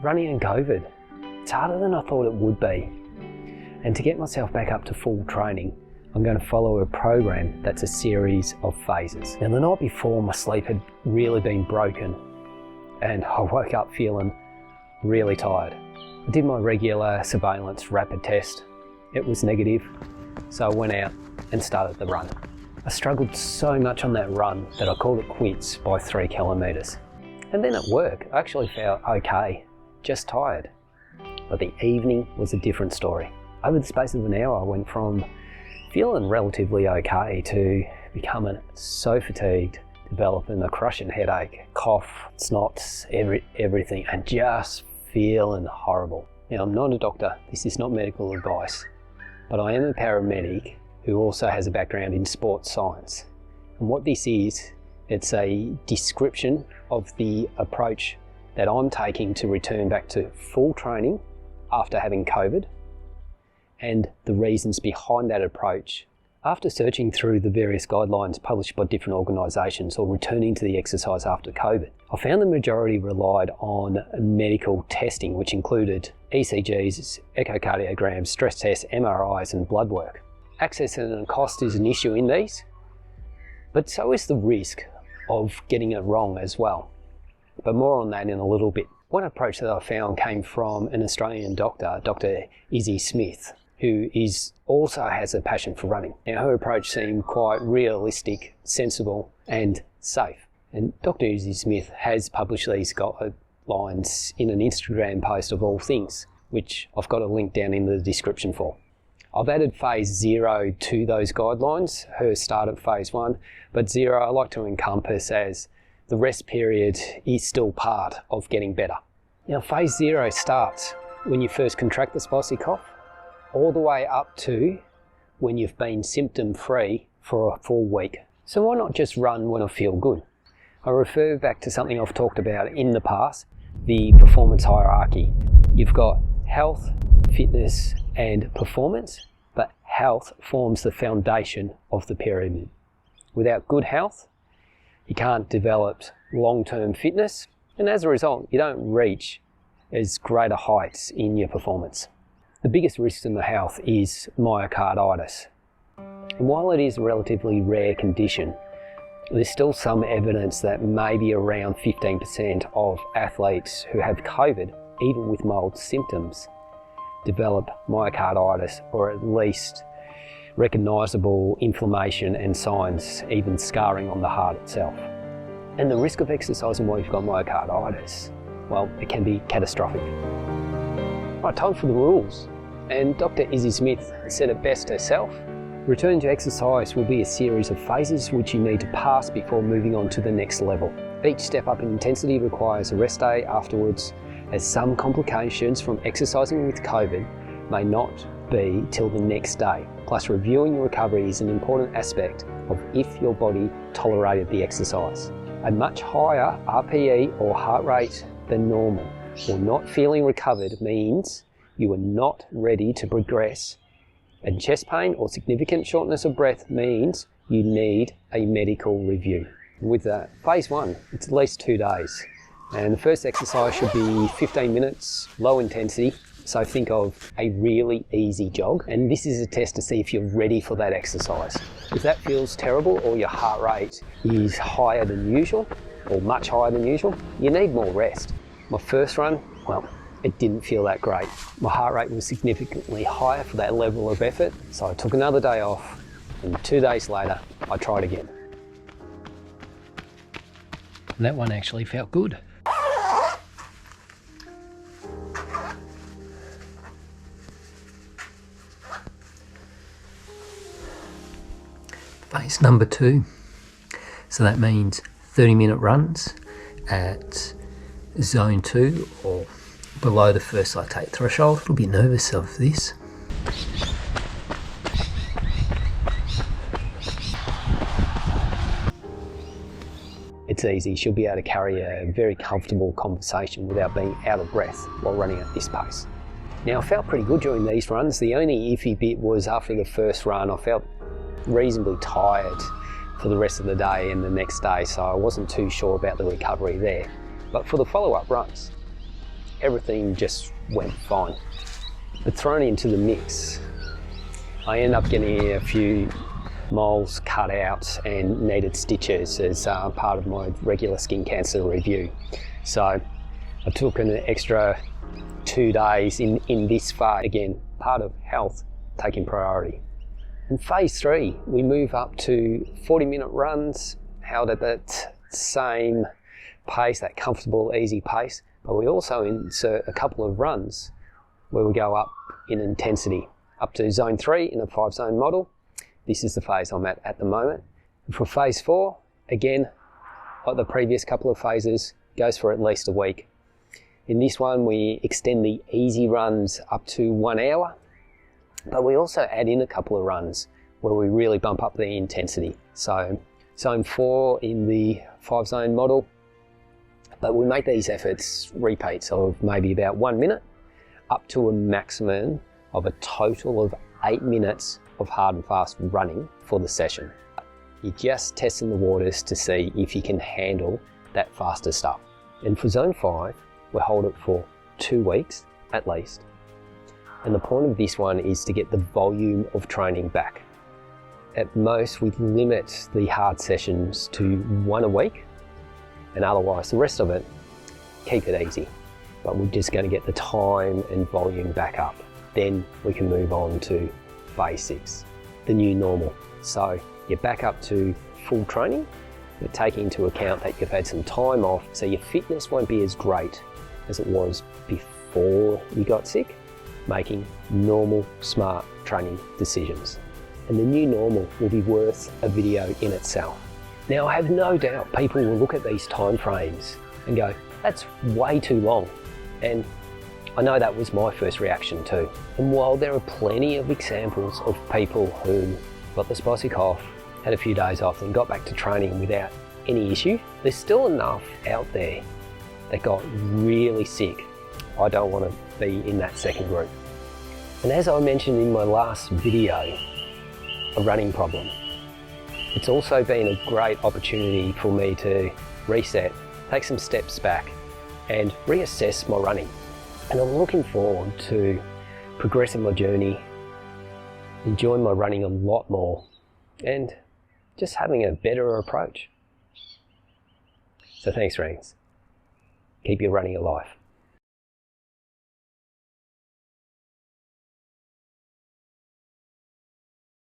Running in COVID, it's harder than I thought it would be. And to get myself back up to full training, I'm going to follow a program that's a series of phases. Now, the night before, my sleep had really been broken and I woke up feeling really tired. I did my regular surveillance rapid test. It was negative, so I went out and started the run. I struggled so much on that run that I called it quits by 3 kilometres. And then at work, I actually felt okay, just tired. But the evening was a different story. Over the space of an hour, I went from feeling relatively okay to becoming so fatigued, developing a crushing headache, cough, snots, everything, and just feeling horrible. Now, I'm not a doctor, this is not medical advice, but I am a paramedic who also has a background in sports science. And what this is, it's a description of the approach that I'm taking to return back to full training after having COVID, and the reasons behind that approach. After searching through the various guidelines published by different organisations or returning to the exercise after COVID, I found the majority relied on medical testing, which included ECGs, echocardiograms, stress tests, MRIs and blood work. Access and cost is an issue in these, but so is the risk of getting it wrong as well. But more on that in a little bit. One approach that I found came from an Australian doctor, Dr. Izzy Smith, who also has a passion for running. Now, her approach seemed quite realistic, sensible and safe. And Dr. Izzy Smith has published these guidelines in an Instagram post of all things, which I've got a link down in the description for. I've added phase 0 to those guidelines. Hers start at phase 1, but 0 I like to encompass as the rest period is still part of getting better. Now, phase 0 starts when you first contract the spicy cough, all the way up to when you've been symptom-free for a full week. So why not just run when I feel good? I refer back to something I've talked about in the past, the performance hierarchy. You've got health, fitness and performance, but health forms the foundation of the pyramid. Without good health, you can't develop long-term fitness, and as a result, you don't reach as greater heights in your performance. The biggest risk in the health is myocarditis. And while it is a relatively rare condition, there's still some evidence that maybe around 15% of athletes who have COVID, even with mild symptoms, develop myocarditis, or at least recognisable inflammation and signs, even scarring on the heart itself. And the risk of exercising while you've got myocarditis, well, it can be catastrophic. Right, time for the rules. And Dr. Izzy Smith said it best herself. Returning to exercise will be a series of phases which you need to pass before moving on to the next level. Each step up in intensity requires a rest day afterwards, as some complications from exercising with COVID may not be till the next day. Plus, reviewing your recovery is an important aspect of if your body tolerated the exercise. A much higher RPE or heart rate than normal or not feeling recovered means you are not ready to progress, and chest pain or significant shortness of breath means you need a medical review. With that, phase 1, it's at least 2 days, and the first exercise should be 15 minutes, low intensity, so think of a really easy jog, and this is a test to see if you're ready for that exercise. If that feels terrible or your heart rate is higher than usual or much higher than usual, you need more rest. My first run, well, it didn't feel that great. My heart rate was significantly higher for that level of effort, so I took another day off, and 2 days later, I tried again. And that one actually felt good. Phase number 2. So that means 30-minute runs at zone 2 or below the first lactate threshold. A little bit nervous of this. It's easy. She'll be able to carry a very comfortable conversation without being out of breath while running at this pace. Now, I felt pretty good during these runs. The only iffy bit was after the first run, I felt reasonably tired for the rest of the day and the next day, so I wasn't too sure about the recovery there. But for the follow-up runs, everything just went fine. But thrown into the mix, I ended up getting a few moles cut out and needed stitches as part of my regular skin cancer review. So I took an extra 2 days in this phase. Again, part of health taking priority. In phase 3, we move up to 40-minute runs, held at that same pace, that comfortable, easy pace, but we also insert a couple of runs where we go up in intensity, up to zone 3 in a 5-zone model. This is the phase I'm at the moment. And for phase 4, again, like the previous couple of phases, goes for at least a week. In this one, we extend the easy runs up to 1 hour, but we also add in a couple of runs where we really bump up the intensity. So zone 4 in the 5-zone model, but we make these efforts repeats of maybe about 1 minute, up to a maximum of a total of 8 minutes of hard and fast running for the session. You're just testing the waters to see if you can handle that faster stuff. And for zone 5, we'll hold it for 2 weeks at least. And the point of this one is to get the volume of training back. At most, we limit the hard sessions to 1 a week, and otherwise the rest of it, keep it easy. But we're just going to get the time and volume back up. Then we can move on to phase 6, the new normal. So you're back up to full training, but taking into account that you've had some time off, so your fitness won't be as great as it was before you got sick, making normal, smart training decisions. And the new normal will be worth a video in itself. Now, I have no doubt people will look at these time frames and go, that's way too long. And I know that was my first reaction too. And while there are plenty of examples of people who got the spicy cough, had a few days off and got back to training without any issue, there's still enough out there that got really sick. I don't want to be in that second group. And as I mentioned in my last video, a running problem, it's also been a great opportunity for me to reset, take some steps back and reassess my running. And I'm looking forward to progressing my journey, enjoying my running a lot more, and just having a better approach. So thanks, Rings. Keep your running alive.